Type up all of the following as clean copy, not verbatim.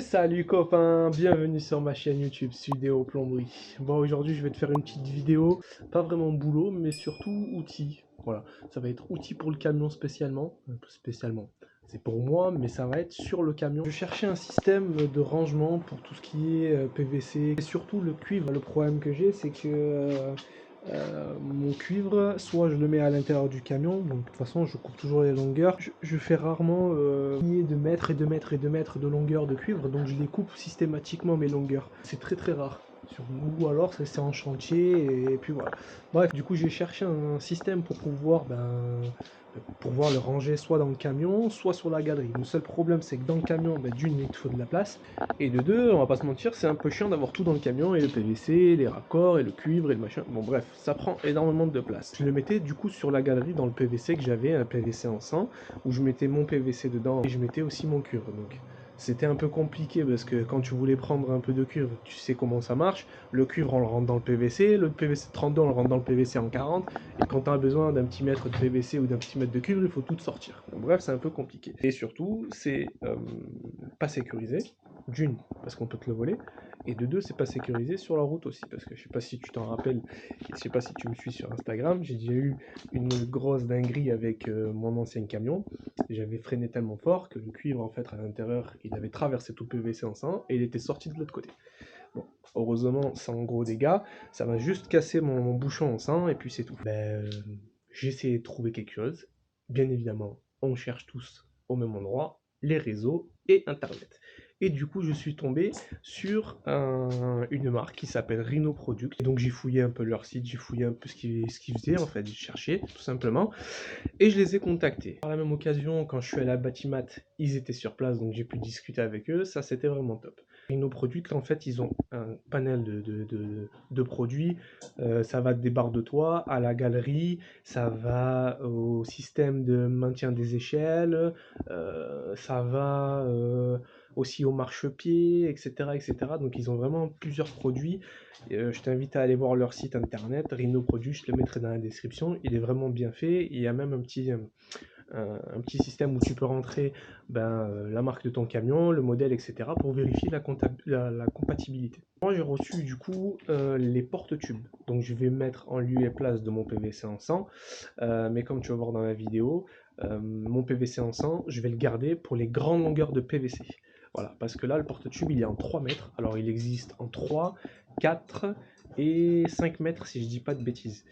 Salut copains, bienvenue sur ma chaîne YouTube Sudéo Plomberie. Bon, aujourd'hui je vais te faire une petite vidéo, pas vraiment boulot mais surtout outils. Voilà, ça va être outils pour le camion spécialement, c'est pour moi mais ça va être sur le camion. Je cherchais un système de rangement pour tout ce qui est PVC et surtout le cuivre. Le problème que j'ai c'est que mon cuivre, soit je le mets à l'intérieur du camion, donc de toute façon je coupe toujours les longueurs. Je fais rarement de mètres et de mètres et de mètres de longueur de cuivre, donc je les coupe systématiquement mes longueurs. C'est très rare. Ou alors c'est en chantier et puis voilà. Bref, du coup j'ai cherché un système pour pouvoir le ranger soit dans le camion, soit sur la galerie. Le seul problème c'est que dans le camion, d'une, il te faut de la place, et de deux, on va pas se mentir, c'est un peu chiant d'avoir tout dans le camion, et le PVC, les raccords, et le cuivre, et le machin. Bon bref, ça prend énormément de place. Je le mettais du coup sur la galerie dans le PVC que j'avais, un PVC en 100, où je mettais mon PVC dedans, et je mettais aussi mon cuivre. Donc c'était un peu compliqué parce que quand tu voulais prendre un peu de cuivre, tu sais comment ça marche. Le cuivre, on le rentre dans le PVC, le PVC 32, on le rentre dans le PVC en 40. Et quand tu as besoin d'un petit mètre de PVC ou d'un petit mètre de cuivre, il faut tout sortir. Donc, bref, c'est un peu compliqué. Et surtout, c'est pas sécurisé. D'une, parce qu'on peut te le voler. Et de deux, c'est pas sécurisé sur la route aussi. Parce que je sais pas si tu t'en rappelles, je sais pas si tu me suis sur Instagram, j'ai déjà eu une grosse dinguerie avec mon ancien camion. J'avais freiné tellement fort que le cuivre, en fait, à l'intérieur, il avait traversé tout PVC en 100 et il était sorti de l'autre côté. Bon, heureusement, sans gros dégâts, ça m'a juste cassé mon bouchon en 100 et puis c'est tout. J'ai essayé de trouver quelque chose. Bien évidemment, on cherche tous au même endroit, les réseaux et Internet. Et du coup, je suis tombé sur une marque qui s'appelle Rhino Product. Et donc, j'ai fouillé un peu leur site, j'ai fouillé un peu ce qu'ils faisaient, en fait, j'ai cherché, tout simplement. Et je les ai contactés. Par la même occasion, quand je suis allé à Batimat, ils étaient sur place, donc j'ai pu discuter avec eux. Ça, c'était vraiment top. Rhino Product, en fait, ils ont un panel de produits. Ça va des barres de toit à la galerie, ça va au système de maintien des échelles, ça va aussi au marchepied, etc., etc. Donc ils ont vraiment plusieurs produits. Je t'invite à aller voir leur site internet, Rhino Product, je te le mettrai dans la description. Il est vraiment bien fait. Il y a même un petit système où tu peux rentrer la marque de ton camion, le modèle, etc. pour vérifier la compatibilité. Moi j'ai reçu du coup les porte-tubes. Donc je vais mettre en lieu et place de mon PVC en 100. Mais comme tu vas voir dans la vidéo, mon PVC en 100, je vais le garder pour les grandes longueurs de PVC. Voilà, parce que là, le porte-tube, il est en 3 mètres. Alors, il existe en 3, 4 et 5 mètres, si je dis pas de bêtises.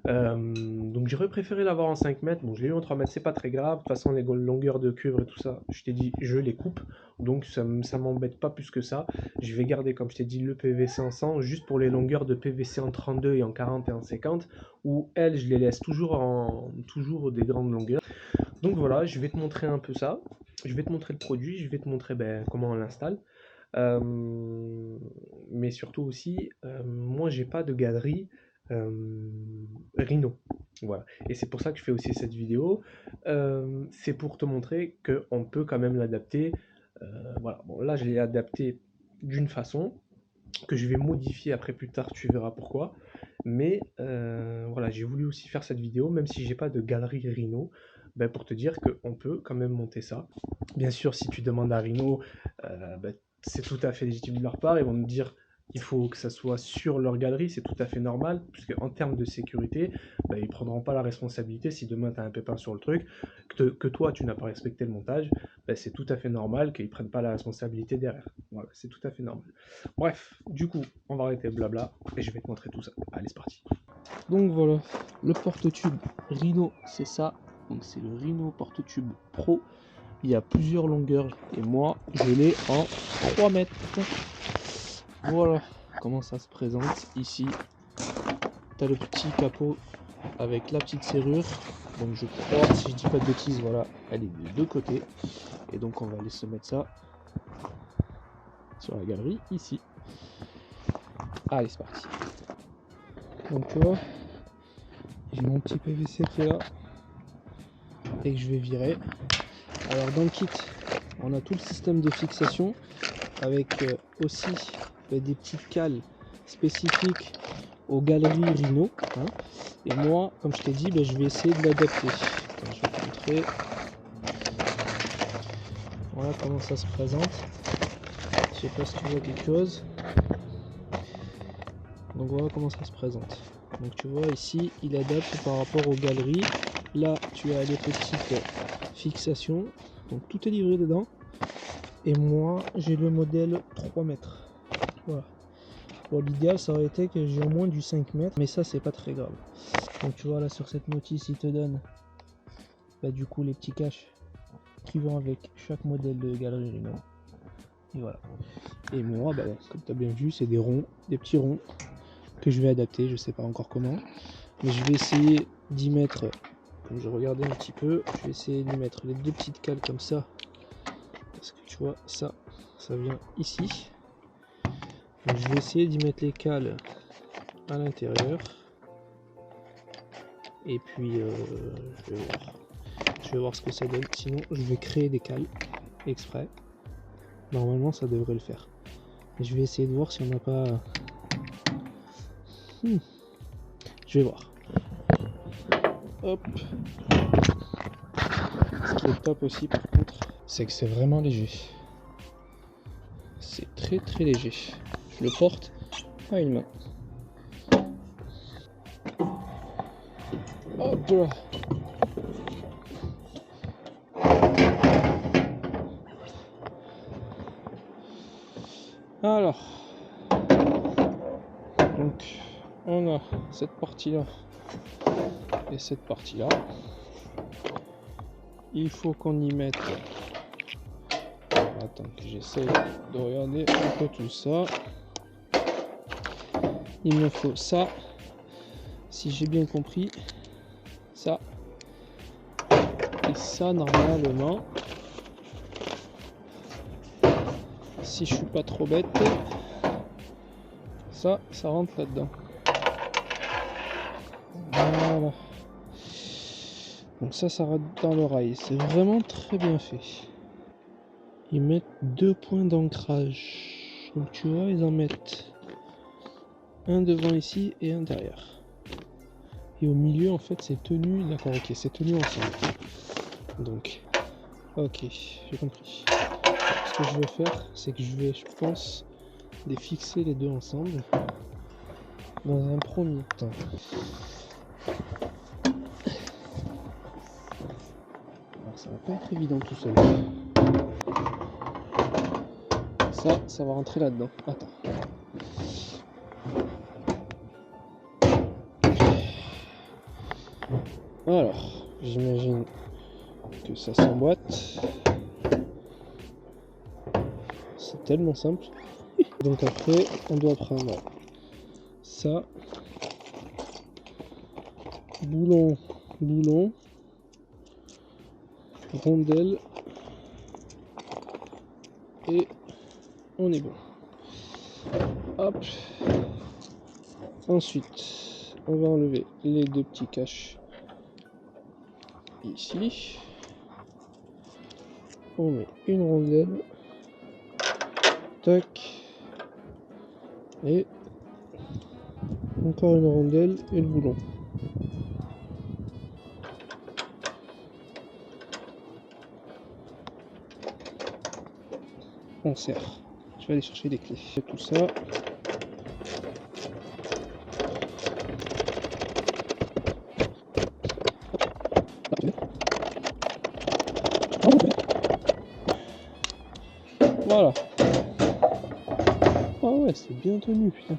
Donc, j'aurais préféré l'avoir en 5 mètres. Bon, je l'ai eu en 3 mètres, c'est pas très grave. De toute façon, les longueurs de cuivre et tout ça, je t'ai dit, je les coupe. Donc, ça m'embête pas plus que ça. Je vais garder, comme je t'ai dit, le PVC en 100, juste pour les longueurs de PVC en 32 et en 40 et en 50, où elles, je les laisse toujours des grandes longueurs. Donc voilà, je vais te montrer un peu ça. Je vais te montrer le produit, je vais te montrer comment on l'installe. Mais surtout aussi, moi j'ai pas de galerie Rhino. Voilà. Et c'est pour ça que je fais aussi cette vidéo. C'est pour te montrer qu'on peut quand même l'adapter. Voilà. Bon, là je l'ai adapté d'une façon que je vais modifier après plus tard, tu verras pourquoi. Mais voilà, j'ai voulu aussi faire cette vidéo, même si j'ai pas de galerie Rhino, pour te dire qu'on peut quand même monter ça. Bien sûr, si tu demandes à Rhino, c'est tout à fait légitime de leur part. Ils vont me dire qu'il faut que ça soit sur leur galerie, c'est tout à fait normal, puisque en termes de sécurité, ils prendront pas la responsabilité si demain tu as un pépin sur le truc, que toi tu n'as pas respecté le montage, c'est tout à fait normal qu'ils prennent pas la responsabilité derrière. Voilà, c'est tout à fait normal. Bref, du coup, on va arrêter le blabla et je vais te montrer tout ça. Allez, c'est parti. Donc voilà, le porte-tube Rhino, c'est ça. Donc c'est le Rhino porte-tube Pro. Il y a plusieurs longueurs et moi, je l'ai en 3 mètres. Voilà comment ça se présente ici. Tu as le petit capot avec la petite serrure. Donc je crois, si je dis pas de bêtises, voilà, elle est des deux côtés. Et donc on va aller se mettre ça sur la galerie ici. Allez, c'est parti. Donc tu vois, j'ai mon petit PVC qui est là et que je vais virer. Alors dans le kit, on a tout le système de fixation avec aussi des petites cales spécifiques aux galeries Rhino. Hein. Et moi, comme je t'ai dit, je vais essayer de l'adapter. Je vais te montrer. Voilà comment ça se présente. Je sais pas si tu vois quelque chose. Donc voilà comment ça se présente. Donc tu vois ici, il adapte par rapport aux galeries. Là, tu as les petites fixations. Donc tout est livré dedans. Et moi, j'ai le modèle 3 mètres. Voilà. Bon, l'idéal, ça aurait été que j'ai au moins du 5 mètres. Mais ça, c'est pas très grave. Donc tu vois là, sur cette notice, il te donne du coup les petits caches qui vont avec chaque modèle de galerie Rhino. Et voilà. Et moi, bon, comme tu as bien vu, c'est des ronds, des petits ronds que je vais adapter. Je sais pas encore comment. Mais je vais essayer d'y mettre, comme je regardais un petit peu, je vais essayer d'y mettre les deux petites cales comme ça. Parce que tu vois, ça vient ici. Donc je vais essayer d'y mettre les cales à l'intérieur. Et puis je vais voir ce que ça donne. Sinon, je vais créer des cales exprès. Normalement, ça devrait le faire. Et je vais essayer de voir si on n'a pas... Je vais voir. Hop. Ce qui n'est pas possible par contre, c'est que c'est vraiment léger. C'est très très léger. Je le porte à une main. Hop là. Alors, donc on a cette partie là et cette partie là. Il faut qu'on y mette... Attends que j'essaie de regarder un peu tout ça. Il me faut ça, si j'ai bien compris, ça et ça normalement. Si je suis pas trop bête, ça rentre là-dedans. Voilà. Donc ça rentre dans l'oreille. C'est vraiment très bien fait. Ils mettent 2 points d'ancrage. Donc tu vois, ils en mettent un devant ici et un derrière. Et au milieu, en fait, c'est tenu. D'accord, ok, c'est tenu ensemble. Donc, ok, j'ai compris. Ce que je vais faire, c'est que je pense, les fixer les deux ensemble dans un premier temps. Alors, ça va pas être évident tout seul. Ça va rentrer là-dedans. Attends. Alors, j'imagine que ça s'emboîte. C'est tellement simple. Donc après, on doit prendre ça, boulon, rondelle, et on est bon. Hop. Ensuite, on va enlever les deux petits caches ici. On met une rondelle. Tac. Et encore une rondelle et le boulon. On serre. Je vais aller chercher les clés. Et tout ça. Voilà. Ah ouais, c'est bien tenu, putain.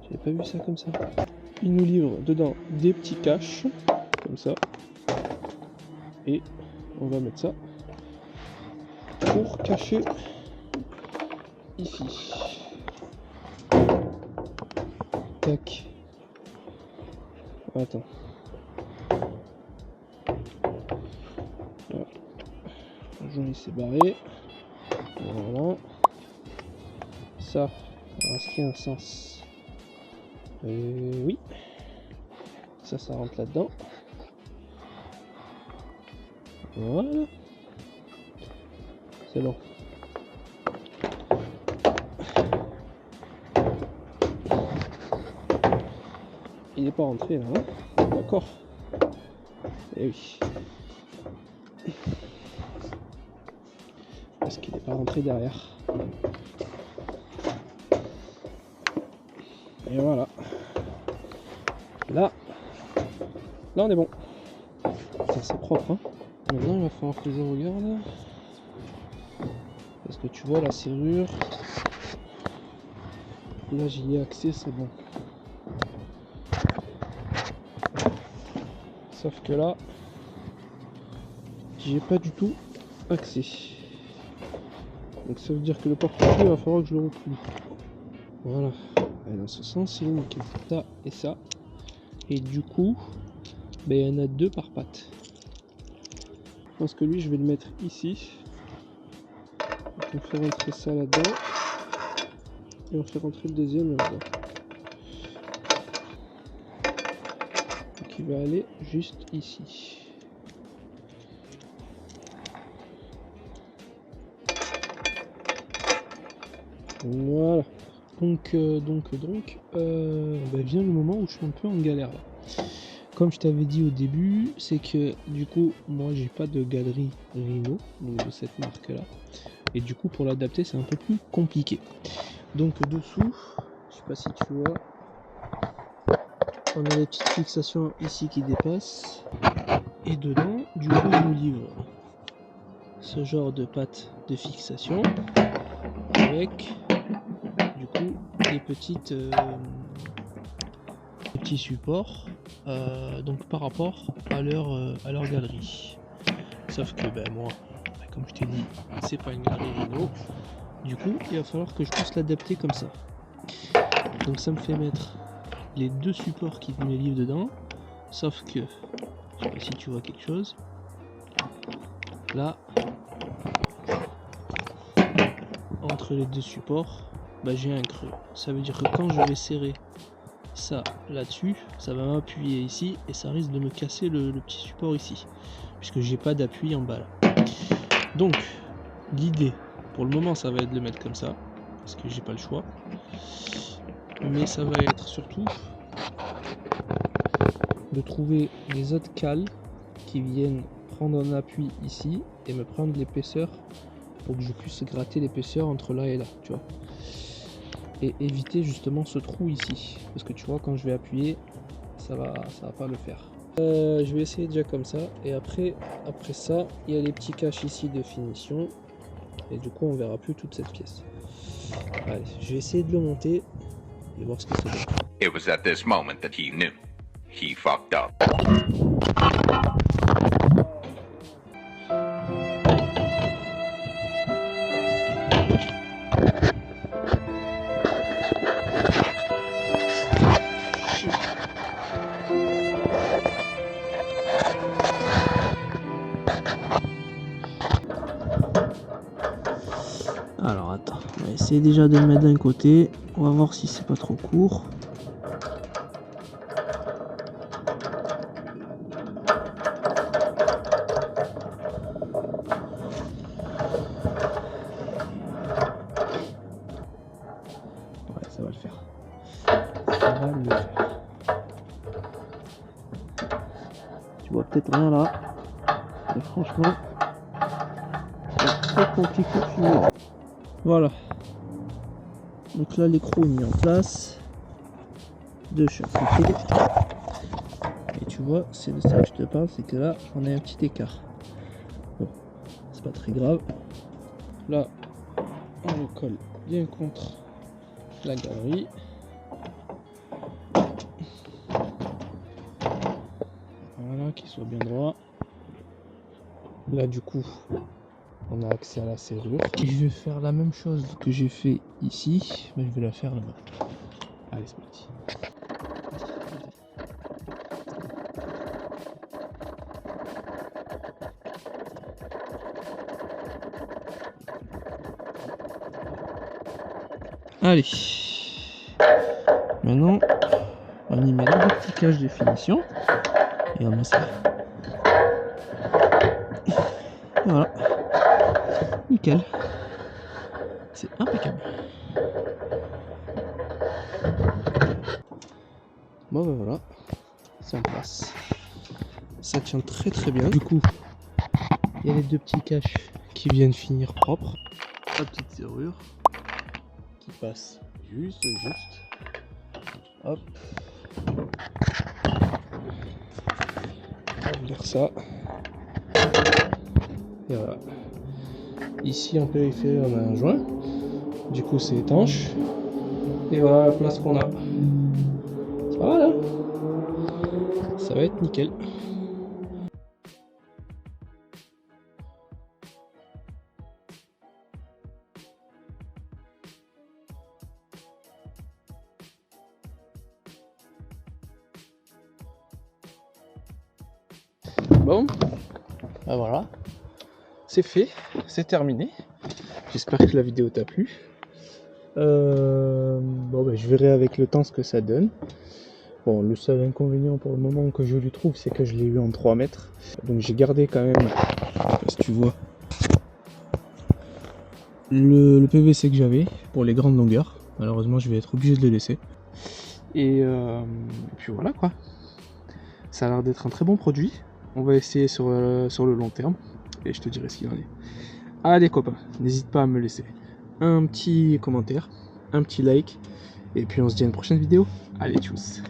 J'avais pas vu ça comme ça. Il nous livre dedans des petits caches, comme ça. Et on va mettre ça pour cacher ici. Tac. Attends. Voilà. Jaune s'est barré. Voilà. Ça, est-ce qu'il y a un sens? Oui. Ça rentre là-dedans. Voilà. C'est bon. Il n'est pas rentré là, hein? D'accord. Eh oui. Parce qu'il n'est pas rentré derrière. Et voilà. Là on est bon. Ça c'est propre. Hein. Maintenant il va falloir que je regarde. Parce que tu vois la serrure. Là j'y ai accès, c'est bon. Sauf que là, j'y ai pas du tout accès. Donc ça veut dire que le porte-clés, il va falloir que je le replie. Voilà. Et dans ce sens, il est nickel. Ça et ça. Et du coup, ben, il y en a deux par patte. Je pense que lui, je vais le mettre ici. On fait rentrer ça là-dedans. Et on fait rentrer le deuxième là-dedans. Donc il va aller juste ici. Voilà. Donc, vient le moment où je suis un peu en galère là. Comme je t'avais dit au début, c'est que du coup, moi j'ai pas de galerie Rhino, donc de cette marque là. Et du coup, pour l'adapter, c'est un peu plus compliqué. Donc dessous, je sais pas si tu vois, on a les petites fixations ici qui dépassent. Et dedans, du coup, il nous livre ce genre de patte de fixation avec du coup des petits supports donc par rapport à leur galerie. Sauf que ben moi, comme je t'ai dit, c'est pas une galerie Rhino. Du coup, il va falloir que je puisse l'adapter comme ça. Donc ça me fait mettre les deux supports qui me livrent dedans. Sauf que, je sais pas si tu vois quelque chose. Là, entre les deux supports, bah, j'ai un creux. Ça veut dire que quand je vais serrer ça là-dessus, ça va m'appuyer ici et ça risque de me casser le petit support ici. Puisque j'ai pas d'appui en bas là. Donc, l'idée, pour le moment, ça va être de le mettre comme ça. Parce que j'ai pas le choix. Mais ça va être surtout de trouver des autres cales qui viennent prendre un appui ici et me prendre l'épaisseur pour que je puisse gratter l'épaisseur entre là et là, tu vois, et éviter justement ce trou ici, parce que tu vois, quand je vais appuyer, ça va pas le faire. Je vais essayer déjà comme ça, et après ça, il y a les petits caches ici de finition, et du coup on verra plus toute cette pièce. Allez, je vais essayer de le monter et voir ce que ça donne. It was at this moment that he knew he fucked up. Alors attends, on va essayer déjà de le mettre d'un côté, on va voir si c'est pas trop court. Ouais, ça va le faire. Ça va le faire. Tu vois peut-être rien là, mais franchement, c'est très compliqué de finir. Voilà. Donc là, l'écrou est mis en place de chaque côté. Et tu vois, c'est de ça que je te parle, c'est que là, on a un petit écart. Bon, c'est pas très grave. Là, on le colle bien contre la galerie. Voilà, qu'il soit bien droit. Là, du coup, on a accès à la serrure. Et je vais faire la même chose que j'ai fait ici, mais je vais la faire là-bas. Allez, c'est parti. Allez. Maintenant, on y met les deux petits caches de finition. Et on met ça. Voilà. Nickel. C'est impeccable. Bon ben voilà, c'est en place. Ça tient très très bien. Du coup, il y a les deux petits caches qui viennent finir propre. La petite serrure qui passe juste. Hop. On va ouvrir ça. Et voilà. Ici en périphérie on a un joint. Du coup c'est étanche. Et voilà la place qu'on a. Ça va là? Ça va être nickel. Bon, ben voilà, c'est fait, c'est terminé. J'espère que la vidéo t'a plu. Bon, ben, je verrai avec le temps ce que ça donne. Bon, le seul inconvénient pour le moment que je lui trouve, c'est que je l'ai eu en 3 mètres. Donc j'ai gardé quand même, si tu vois, le PVC que j'avais pour les grandes longueurs. Malheureusement, je vais être obligé de le laisser. Et puis voilà quoi. Ça a l'air d'être un très bon produit. On va essayer sur le long terme. Et je te dirai ce qu'il en est. Allez copains, n'hésite pas à me laisser un petit commentaire, un petit like. Et puis on se dit à une prochaine vidéo. Allez, tchuss.